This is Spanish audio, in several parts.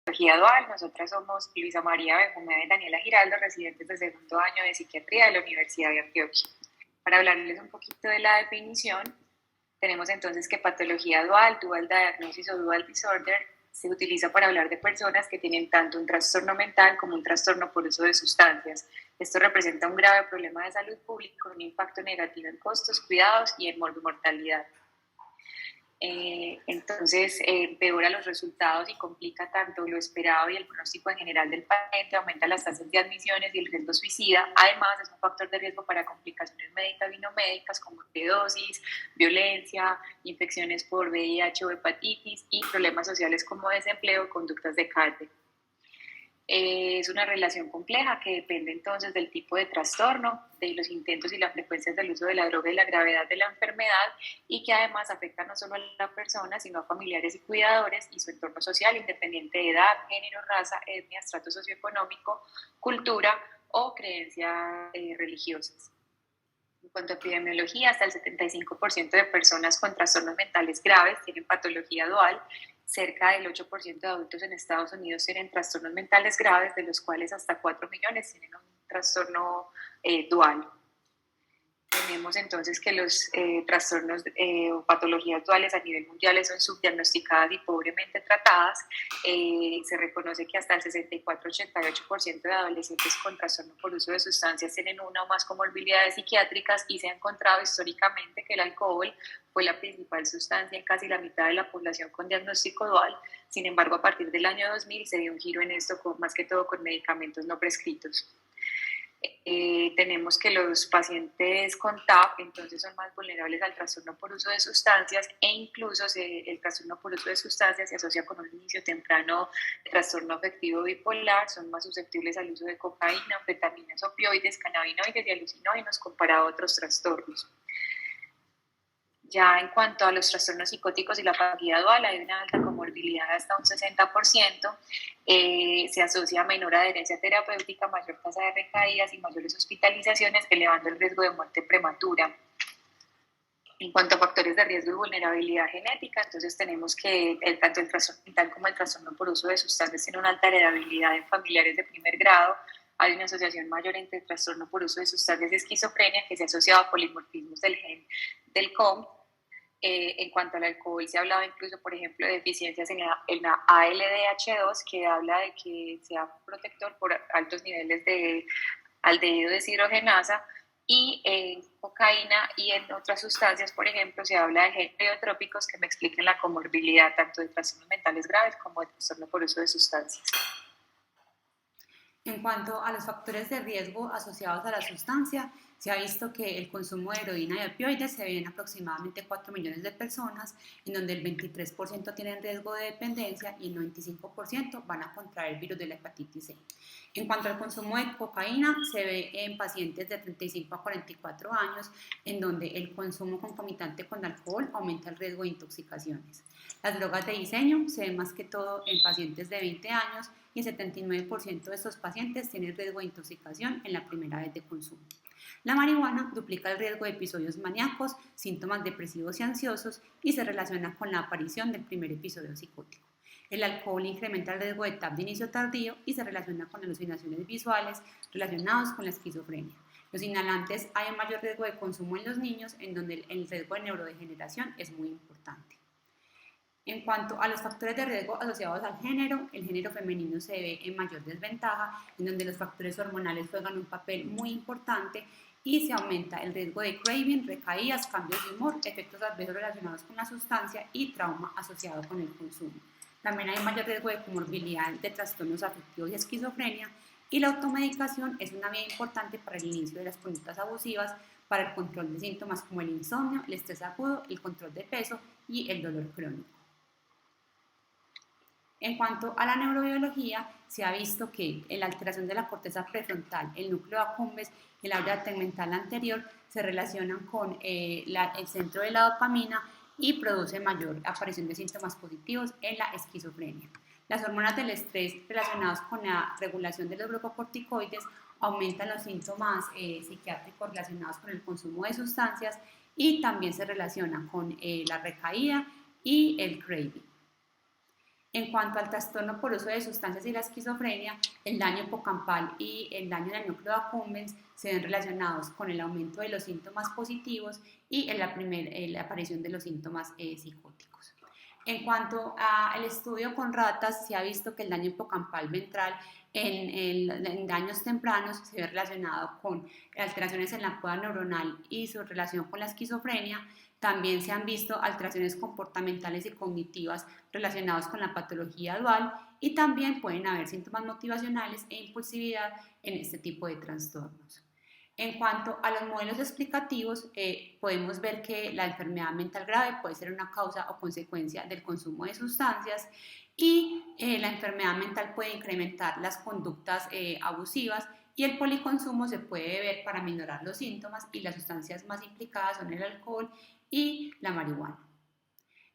Patología Dual. Nosotras somos Luisa María Benjumea y Daniela Giraldo, residentes de segundo año de Psiquiatría de la Universidad de Antioquia. Para hablarles un poquito de la definición, tenemos entonces que patología dual, dual diagnosis o dual disorder, se utiliza para hablar de personas que tienen tanto un trastorno mental como un trastorno por uso de sustancias. Esto representa un grave problema de salud pública con un impacto negativo en costos, cuidados y en mortalidad. Entonces empeora los resultados y complica tanto lo esperado y el pronóstico en general del paciente, aumenta las tasas de admisiones y el riesgo suicida. Además, es un factor de riesgo para complicaciones médicas y no médicas como sobredosis, violencia, infecciones por VIH o hepatitis y problemas sociales como desempleo, conductas de cárcel. Es una relación compleja que depende entonces del tipo de trastorno, de los intentos y las frecuencias del uso de la droga y la gravedad de la enfermedad, y que además afecta no solo a la persona, sino a familiares y cuidadores y su entorno social, independiente de edad, género, raza, etnia, estrato socioeconómico, cultura o creencias religiosas. En cuanto a epidemiología, hasta el 75% de personas con trastornos mentales graves tienen patología dual. Cerca del 8% de adultos en Estados Unidos tienen trastornos mentales graves, de los cuales hasta 4 millones tienen un trastorno dual. Tenemos entonces que los trastornos o patologías duales a nivel mundial son subdiagnosticadas y pobremente tratadas. Se reconoce que hasta el 64-88% de adolescentes con trastorno por uso de sustancias tienen una o más comorbilidades psiquiátricas, y se ha encontrado históricamente que el alcohol fue la principal sustancia en casi la mitad de la población con diagnóstico dual. Sin embargo, a partir del año 2000 se dio un giro en esto, más que todo con medicamentos no prescritos. Tenemos que los pacientes con TAP entonces son más vulnerables al trastorno por uso de sustancias, e incluso el trastorno por uso de sustancias se asocia con un inicio temprano de trastorno afectivo bipolar. Son más susceptibles al uso de cocaína, anfetaminas, opioides, cannabinoides y alucinógenos comparado a otros trastornos. Ya en cuanto a los trastornos psicóticos y la patología dual, hay una alta comorbilidad hasta un 60%, se asocia a menor adherencia terapéutica, mayor tasa de recaídas y mayores hospitalizaciones, elevando el riesgo de muerte prematura. En cuanto a factores de riesgo y vulnerabilidad genética, entonces tenemos que tanto el trastorno mental como el trastorno por uso de sustancias tienen una alta heredabilidad en familiares de primer grado. Hay una asociación mayor entre el trastorno por uso de sustancias y esquizofrenia, que se ha asociado a polimorfismos del gen del COM. En cuanto al alcohol, se ha hablado incluso, por ejemplo, de deficiencias en la ALDH2, que habla de que sea protector por altos niveles de aldehído deshidrogenasa, y en cocaína y en otras sustancias, por ejemplo, se habla de gerontrópicos que me expliquen la comorbilidad tanto de trastornos mentales graves como de trastorno por uso de sustancias. En cuanto a los factores de riesgo asociados a la sustancia, se ha visto que el consumo de heroína y opioides se ve en aproximadamente 4 millones de personas, en donde el 23% tienen riesgo de dependencia y el 95% van a contraer el virus de la hepatitis C. En cuanto al consumo de cocaína, se ve en pacientes de 35 a 44 años, en donde el consumo concomitante con alcohol aumenta el riesgo de intoxicaciones. Las drogas de diseño se ven más que todo en pacientes de 20 años, y el 79% de estos pacientes tienen riesgo de intoxicación en la primera vez de consumo. La marihuana duplica el riesgo de episodios maníacos, síntomas depresivos y ansiosos, y se relaciona con la aparición del primer episodio psicótico. El alcohol incrementa el riesgo de TAP de inicio tardío y se relaciona con alucinaciones visuales relacionados con la esquizofrenia. Los inhalantes hay un mayor riesgo de consumo en los niños, en donde el riesgo de neurodegeneración es muy importante. En cuanto a los factores de riesgo asociados al género, el género femenino se ve en mayor desventaja, en donde los factores hormonales juegan un papel muy importante y se aumenta el riesgo de craving, recaídas, cambios de humor, efectos adversos relacionados con la sustancia y trauma asociado con el consumo. También hay mayor riesgo de comorbilidad de trastornos afectivos y esquizofrenia, y la automedicación es una vía importante para el inicio de las conductas abusivas, para el control de síntomas como el insomnio, el estrés agudo, el control de peso y el dolor crónico. En cuanto a la neurobiología, se ha visto que la alteración de la corteza prefrontal, el núcleo accumbens y el área tegmental anterior se relacionan con el centro de la dopamina y produce mayor aparición de síntomas positivos en la esquizofrenia. Las hormonas del estrés relacionadas con la regulación de los glucocorticoides aumentan los síntomas psiquiátricos relacionados con el consumo de sustancias, y también se relaciona con la recaída y el craving. En cuanto al trastorno por uso de sustancias y la esquizofrenia, el daño hipocampal y el daño en el núcleo accumbens se ven relacionados con el aumento de los síntomas positivos y en la aparición de los síntomas psicóticos. En cuanto al estudio con ratas, se ha visto que el daño hipocampal ventral en daños tempranos se ve relacionado con alteraciones en la poda neuronal y su relación con la esquizofrenia. También se han visto alteraciones comportamentales y cognitivas relacionadas con la patología dual y también pueden haber síntomas motivacionales e impulsividad en este tipo de trastornos. En cuanto a los modelos explicativos, podemos ver que la enfermedad mental grave puede ser una causa o consecuencia del consumo de sustancias y la enfermedad mental puede incrementar las conductas abusivas y el policonsumo se puede ver para minorar los síntomas y las sustancias más implicadas son el alcohol y la marihuana.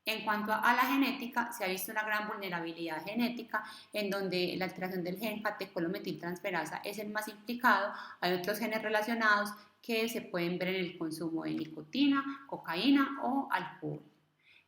En cuanto a la genética, se ha visto una gran vulnerabilidad genética en donde la alteración del gen catecolometiltransferasa es el más implicado. Hay otros genes relacionados que se pueden ver en el consumo de nicotina, cocaína o alcohol.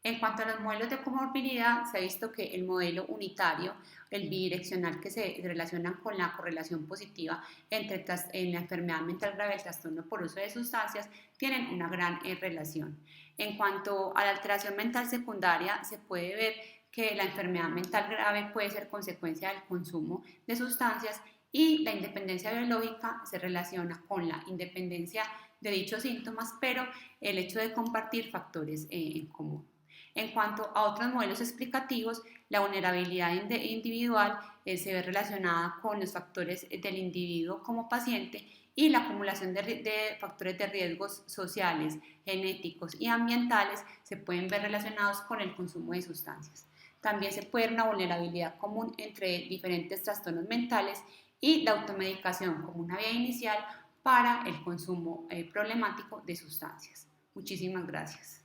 En cuanto a los modelos de comorbilidad, se ha visto que el modelo unitario, el bidireccional que se relaciona con la correlación positiva entre en la enfermedad mental grave y el trastorno por uso de sustancias, tienen una gran relación. En cuanto a la alteración mental secundaria, se puede ver que la enfermedad mental grave puede ser consecuencia del consumo de sustancias y la independencia biológica se relaciona con la independencia de dichos síntomas, pero el hecho de compartir factores en común. En cuanto a otros modelos explicativos, la vulnerabilidad individual se ve relacionada con los factores del individuo como paciente y la acumulación de factores de riesgos sociales, genéticos y ambientales se pueden ver relacionados con el consumo de sustancias. También se puede ver una vulnerabilidad común entre diferentes trastornos mentales y la automedicación como una vía inicial para el consumo problemático de sustancias. Muchísimas gracias.